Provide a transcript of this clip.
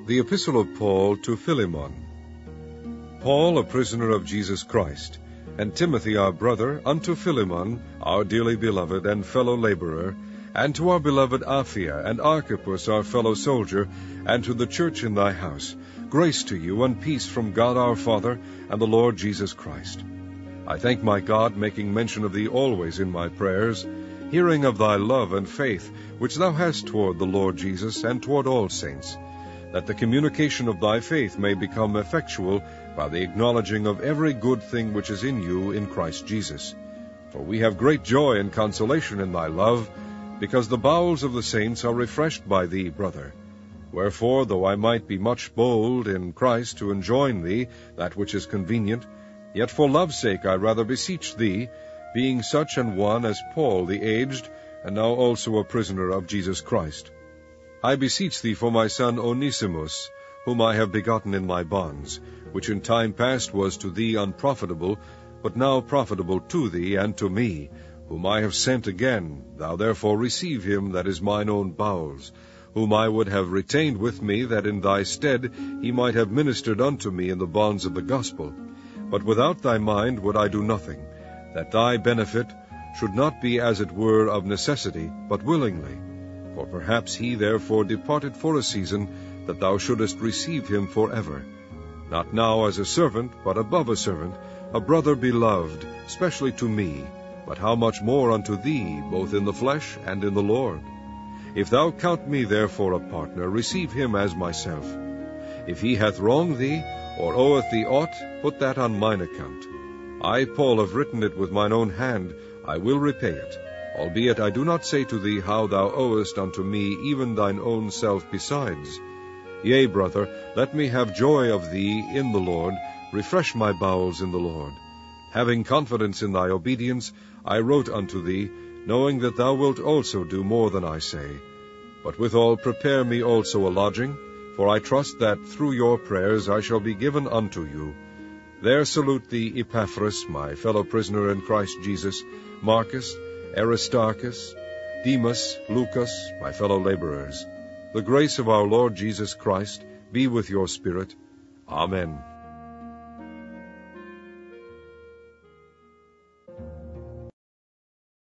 The Epistle of Paul to Philemon. Paul, a prisoner of Jesus Christ, and Timothy our brother, unto Philemon, our dearly beloved and fellow laborer, and to our beloved Apphia and Archippus our fellow soldier, and to the church in thy house, grace to you and peace from God our Father and the Lord Jesus Christ. I thank my God, making mention of thee always in my prayers, hearing of thy love and faith, which thou hast toward the Lord Jesus and toward all saints, that the communication of thy faith may become effectual by the acknowledging of every good thing which is in you in Christ Jesus. For we have great joy and consolation in thy love, because the bowels of the saints are refreshed by thee, brother. Wherefore, though I might be much bold in Christ to enjoin thee that which is convenient, yet for love's sake I rather beseech thee, being such an one as Paul the aged, and now also a prisoner of Jesus Christ. I beseech thee for my son Onesimus, whom I have begotten in my bonds, which in time past was to thee unprofitable, but now profitable to thee and to me, whom I have sent again. Thou therefore receive him that is mine own bowels, whom I would have retained with me, that in thy stead he might have ministered unto me in the bonds of the gospel. But without thy mind would I do nothing, that thy benefit should not be as it were of necessity, but willingly. For perhaps he therefore departed for a season, that thou shouldest receive him forever. Not now as a servant, but above a servant, a brother beloved, specially to me, but how much more unto thee, both in the flesh and in the Lord. If thou count me therefore a partner, receive him as myself. If he hath wronged thee, or oweth thee aught, put that on mine account. I, Paul, have written it with mine own hand, I will repay it. Albeit I do not say to thee how thou owest unto me even thine own self besides. Yea, brother, let me have joy of thee in the Lord, refresh my bowels in the Lord. Having confidence in thy obedience, I wrote unto thee, knowing that thou wilt also do more than I say. But withal prepare me also a lodging, for I trust that through your prayers I shall be given unto you. There salute thee Epaphras, my fellow prisoner in Christ Jesus, Marcus, Aristarchus, Demas, Lucas, my fellow laborers. The grace of our Lord Jesus Christ be with your spirit. Amen.